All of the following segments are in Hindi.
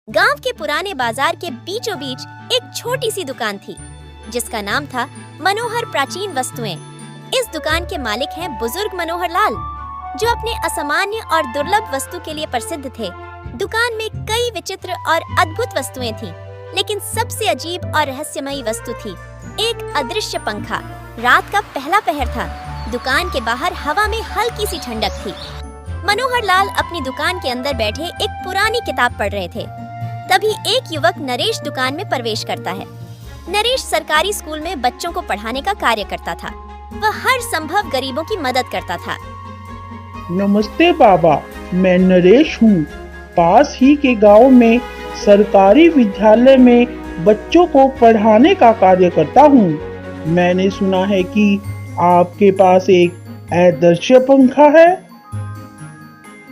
गांव के पुराने बाजार के बीचों बीच एक छोटी सी दुकान थी जिसका नाम था मनोहर प्राचीन वस्तुएं। इस दुकान के मालिक हैं बुजुर्ग मनोहर लाल, जो अपने असामान्य और दुर्लभ वस्तु के लिए प्रसिद्ध थे। दुकान में कई विचित्र और अद्भुत वस्तुएं थीं, लेकिन सबसे अजीब और रहस्यमयी वस्तु थी एक अदृश्य पंखा। रात का पहला पहर था। दुकान के बाहर हवा में हल्की सी ठंडक थी। मनोहर लाल अपनी दुकान के अंदर बैठे एक पुरानी किताब पढ़ रहे थे। तभी एक युवक नरेश दुकान में प्रवेश करता है। नरेश सरकारी स्कूल में बच्चों को पढ़ाने का कार्य करता था। वह हर संभव गरीबों की मदद करता था। नमस्ते बाबा, मैं नरेश हूँ। पास ही के गांव में सरकारी विद्यालय में बच्चों को पढ़ाने का कार्य करता हूँ। मैंने सुना है कि आपके पास एक अदृश्य पंखा है।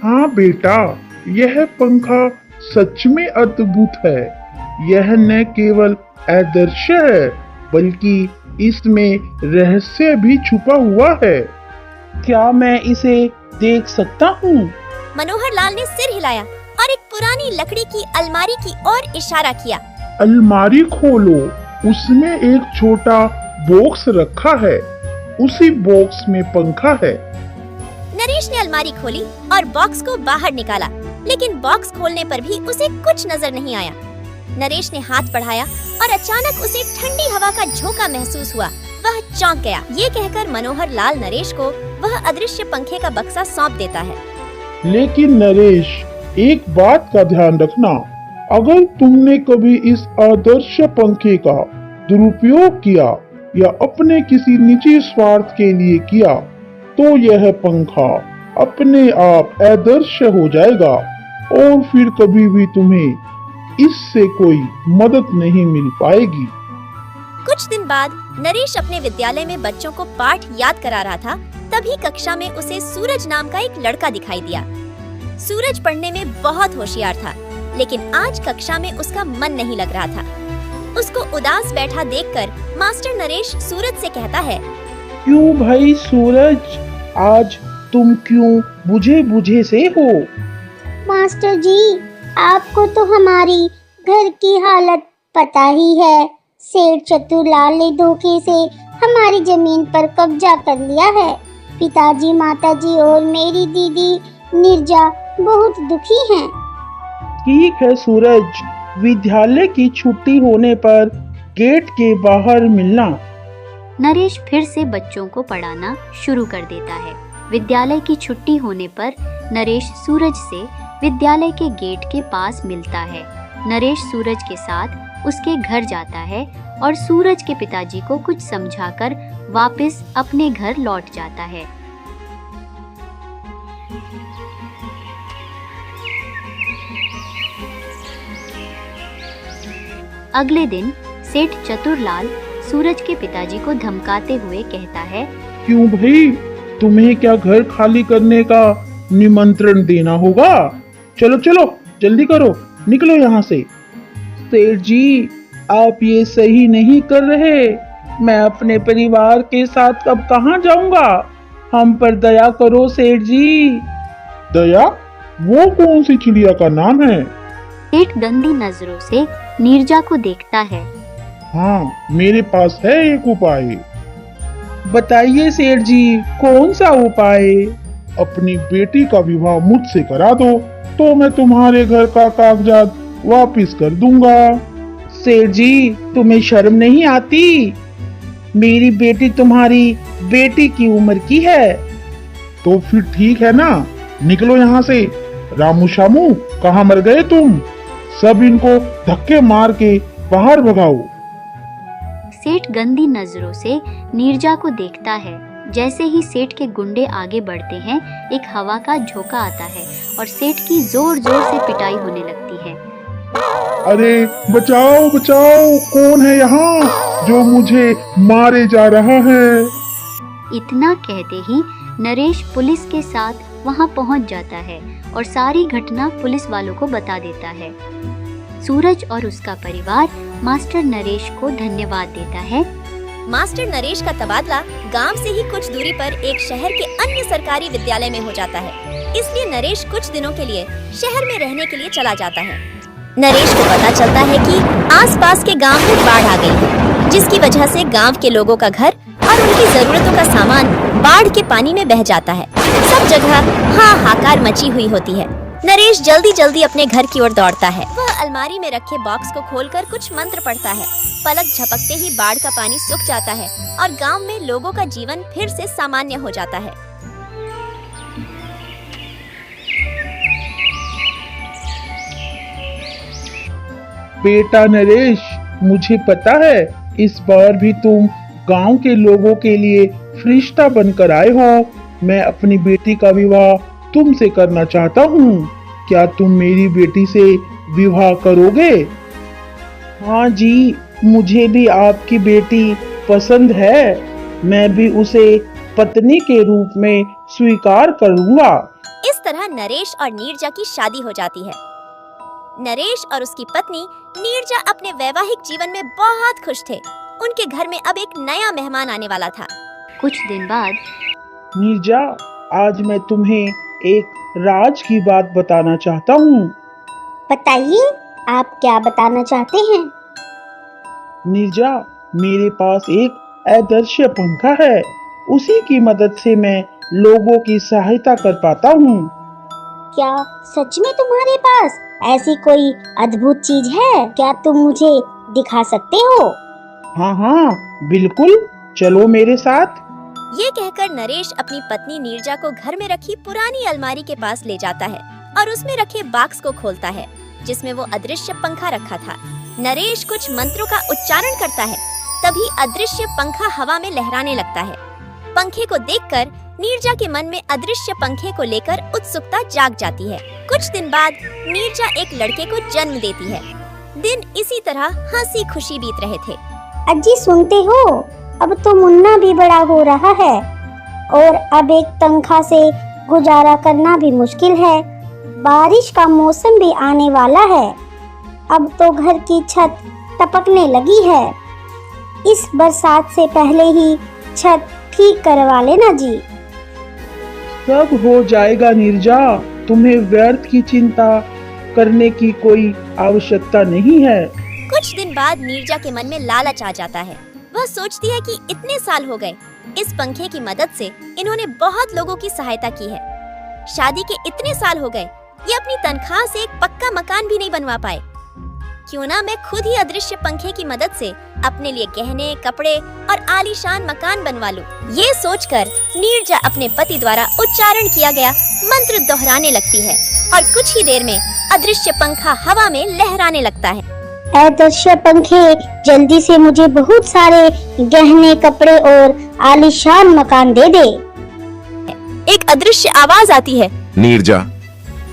हाँ बेटा, यह पंखा सच में अद्भुत है। यह न केवल अदृश्य है, बल्कि इसमें रहस्य भी छुपा हुआ है। क्या मैं इसे देख सकता हूँ? मनोहर लाल ने सिर हिलाया और एक पुरानी लकड़ी की अलमारी की ओर इशारा किया। अलमारी खोलो, उसमें एक छोटा बॉक्स रखा है। उसी बॉक्स में पंखा है। नरेश ने अलमारी खोली और बॉक्स को बाहर निकाला, लेकिन बॉक्स खोलने पर भी उसे कुछ नजर नहीं आया। नरेश ने हाथ बढ़ाया और अचानक उसे ठंडी हवा का झोंका महसूस हुआ। वह चौंक गया। ये कहकर मनोहर लाल नरेश को वह अदृश्य पंखे का बक्सा सौंप देता है। लेकिन नरेश, एक बात का ध्यान रखना। अगर तुमने कभी इस अदृश्य पंखे का दुरुपयोग किया या अपने किसी निजी स्वार्थ के लिए किया, तो यह पंखा अपने आप अदृश्य हो जाएगा और फिर कभी भी तुम्हें इससे कोई मदद नहीं मिल पाएगी। कुछ दिन बाद नरेश अपने विद्यालय में बच्चों को पाठ याद करा रहा था। तभी कक्षा में उसे सूरज नाम का एक लड़का दिखाई दिया। सूरज पढ़ने में बहुत होशियार था, लेकिन आज कक्षा में उसका मन नहीं लग रहा था। उसको उदास बैठा देखकर मास्टर नरेश सूरज से कहता है, क्यों भाई सूरज, आज तुम क्यों बुझे बुझे से हो? मास्टर जी, आपको तो हमारी घर की हालत पता ही है। सेठ चतुरलाल ने धोखे से हमारी जमीन पर कब्जा कर लिया है। पिताजी, माताजी और मेरी दीदी निर्जा बहुत दुखी हैं। ठीक है सूरज, विद्यालय की छुट्टी होने पर गेट के बाहर मिलना। नरेश फिर से बच्चों को पढ़ाना शुरू कर देता है। विद्यालय की छुट्टी होने पर नरेश सूरज से विद्यालय के गेट के पास मिलता है। नरेश सूरज के साथ उसके घर जाता है और सूरज के पिताजी को कुछ समझाकर वापस अपने घर लौट जाता है। अगले दिन सेठ चतुरलाल सूरज के पिताजी को धमकाते हुए कहता है, क्यों भाई, तुम्हें क्या घर खाली करने का निमंत्रण देना होगा? चलो चलो, जल्दी करो, निकलो यहाँ से। सेठ जी, आप ये सही नहीं कर रहे। मैं अपने परिवार के साथ अब कहाँ जाऊँगा? हम पर दया करो सेठ जी। दया? वो कौन सी चिड़िया का नाम है? सेठ गंदी नजरों से नीरजा को देखता है। हाँ, मेरे पास है एक उपाय। बताइए सेठ जी, कौन सा उपाय? अपनी बेटी का विवाह मुझसे करा दो, तो मैं तुम्हारे घर का कागजात वापिस कर दूंगा। सेठ जी, तुम्हें शर्म नहीं आती? मेरी बेटी तुम्हारी बेटी की उम्र की है। तो फिर ठीक है ना, निकलो यहाँ से। रामू शामू, कहाँ मर गए तुम? सब इनको धक्के मार के बाहर भगाओ। सेठ गंदी नजरों से नीरजा को देखता है। जैसे ही सेठ के गुंडे आगे बढ़ते हैं, एक हवा का झोंका आता है और सेठ की जोर जोर से पिटाई होने लगती है। अरे बचाओ बचाओ, कौन है यहाँ जो मुझे मारे जा रहा है? इतना कहते ही नरेश पुलिस के साथ वहां पहुंच जाता है और सारी घटना पुलिस वालों को बता देता है। सूरज और उसका परिवार मास्टर नरेश को धन्यवाद देता है। मास्टर नरेश का तबादला गांव से ही कुछ दूरी पर एक शहर के अन्य सरकारी विद्यालय में हो जाता है। इसलिए नरेश कुछ दिनों के लिए शहर में रहने के लिए चला जाता है। नरेश को पता चलता है कि आसपास के गांव में बाढ़ आ गई है, जिसकी वजह से गांव के लोगों का घर और उनकी जरूरतों का सामान बाढ़ के पानी में बह जाता है। सब जगह हाहाकार मची हुई होती है। नरेश जल्दी जल्दी अपने घर की ओर दौड़ता है। वह अलमारी में रखे बॉक्स को खोलकर कुछ मंत्र पढ़ता है। पलक झपकते ही बाढ़ का पानी सूख जाता है और गांव में लोगों का जीवन फिर से सामान्य हो जाता है। बेटा नरेश, मुझे पता है इस बार भी तुम गांव के लोगों के लिए फरिश्ता बनकर आए हो। मैं अपनी बेटी का विवाह तुमसे करना चाहता हूँ। क्या तुम मेरी बेटी से विवाह करोगे? हाँ जी, मुझे भी आपकी बेटी पसंद है। मैं भी उसे पत्नी के रूप में स्वीकार करूँगा। इस तरह नरेश और नीरजा की शादी हो जाती है। नरेश और उसकी पत्नी नीरजा अपने वैवाहिक जीवन में बहुत खुश थे। उनके घर में अब एक नया मेहमान आने वाला था। कुछ दिन बाद नीरजा, आज मैं तुम्हें एक राज की बात बताना चाहता हूँ। बताइए, आप क्या बताना चाहते हैं? नीरजा, मेरे पास एक अदृश्य पंखा है। उसी की मदद से मैं लोगों की सहायता कर पाता हूँ। क्या सच में तुम्हारे पास ऐसी कोई अद्भुत चीज है? क्या तुम मुझे दिखा सकते हो? हाँ, बिल्कुल, चलो मेरे साथ। ये कहकर नरेश अपनी पत्नी नीरजा को घर में रखी पुरानी अलमारी के पास ले जाता है और उसमें रखे बॉक्स को खोलता है, जिसमें वो अदृश्य पंखा रखा था। नरेश कुछ मंत्रों का उच्चारण करता है, तभी अदृश्य पंखा हवा में लहराने लगता है। पंखे को देखकर नीरजा के मन में अदृश्य पंखे को लेकर उत्सुकता जाग जाती है। कुछ दिन बाद नीरजा एक लड़के को जन्म देती है। दिन इसी तरह हंसी खुशी बीत रहे थे। अज्जी, सुनते हो? अब तो मुन्ना भी बड़ा हो रहा है और अब एक पंखा से गुजारा करना भी मुश्किल है। बारिश का मौसम भी आने वाला है। अब तो घर की छत टपकने लगी है। इस बरसात से पहले ही छत ठीक करवा लेना जी। सब हो जाएगा नीरजा, तुम्हें व्यर्थ की चिंता करने की कोई आवश्यकता नहीं है। कुछ दिन बाद नीरजा के मन में लालच आ जाता है। वह सोचती है कि इतने साल हो गए, इस पंखे की मदद से इन्होंने बहुत लोगों की सहायता की है। शादी के इतने साल हो गए, ये अपनी तनख्वाह से एक पक्का मकान भी नहीं बनवा पाए। क्यों ना मैं खुद ही अदृश्य पंखे की मदद से अपने लिए गहने, कपड़े और आलीशान मकान बनवा लूं। ये सोचकर नीरजा अपने पति द्वारा उच्चारण किया गया मंत्र दोहराने लगती है और कुछ ही देर में अदृश्य पंखा हवा में लहराने लगता है। अदृश्य पंखे, जल्दी से मुझे बहुत सारे गहने, कपड़े और आलीशान मकान दे दे। एक अदृश्य आवाज आती है, नीरजा,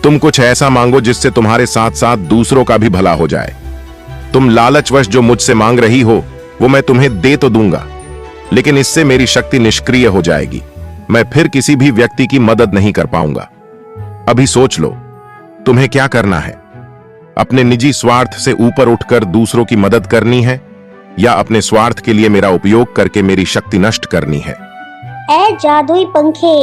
तुम कुछ ऐसा मांगो जिससे तुम्हारे साथ साथ दूसरों का भी भला हो जाए। तुम लालचवश जो मुझसे मांग रही हो वो मैं तुम्हें दे तो दूंगा, लेकिन इससे मेरी शक्ति निष्क्रिय हो जाएगी। मैं फिर किसी भी व्यक्ति की मदद नहीं कर पाऊंगा। अभी सोच लो, तुम्हें क्या करना है? अपने निजी स्वार्थ से ऊपर उठकर दूसरों की मदद करनी है या अपने स्वार्थ के लिए मेरा उपयोग करके मेरी शक्ति नष्ट करनी है? ऐ जादुई पंखे,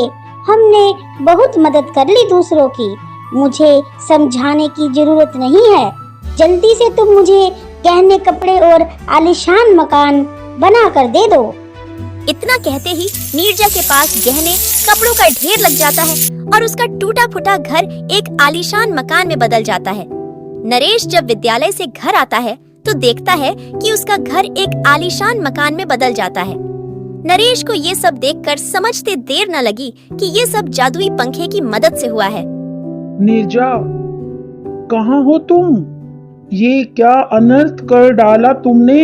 हमने बहुत मदद कर ली दूसरों की। मुझे समझाने की जरूरत नहीं है। जल्दी से तुम मुझे गहने, कपड़े और आलीशान मकान बना कर दे दो। इतना कहते ही नीरजा के पास गहने, कपड़ों का ढेर लग जाता है और उसका टूटा फूटा घर एक आलीशान मकान में बदल जाता है। नरेश जब विद्यालय से घर आता है तो देखता है कि उसका घर एक आलीशान मकान में बदल जाता है। नरेश को ये सब देखकर समझते देर न लगी कि ये सब जादुई पंखे की मदद से हुआ है। नीरजा, कहाँ हो तुम? ये क्या अनर्थ कर डाला तुमने?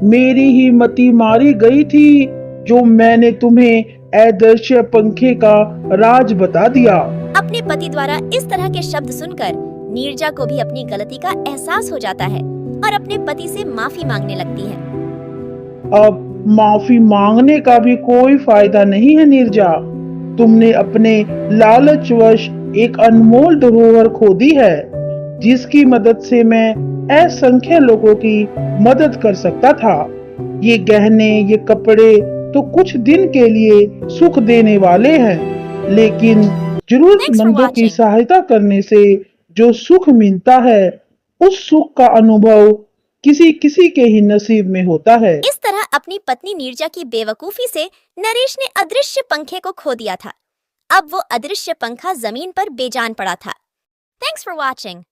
मेरी ही मति मारी गई थी जो मैंने तुम्हें अदृश्य पंखे का राज बता दिया। अपने पति द्वारा इस तरह के शब्द सुनकर नीरजा को भी अपनी गलती का एहसास हो जाता है और अपने पति से माफी मांगने लगती है। अब माफी मांगने का भी कोई फायदा नहीं है नीरजा। तुमने अपने लालचवश एक अनमोल धरोहर खो दी है, जिसकी मदद से मैं असंख्य लोगों की मदद कर सकता था। ये गहने, ये कपड़े तो कुछ दिन के लिए सुख देने वाले हैं, लेकिन जरूरतमंदों की सहायता करने से जो सुख मिलता है उस सुख का अनुभव किसी किसी के ही नसीब में होता है। इस तरह अपनी पत्नी नीरजा की बेवकूफी से नरेश ने अदृश्य पंखे को खो दिया था। अब वो अदृश्य पंखा जमीन पर बेजान पड़ा था। Thanks for watching.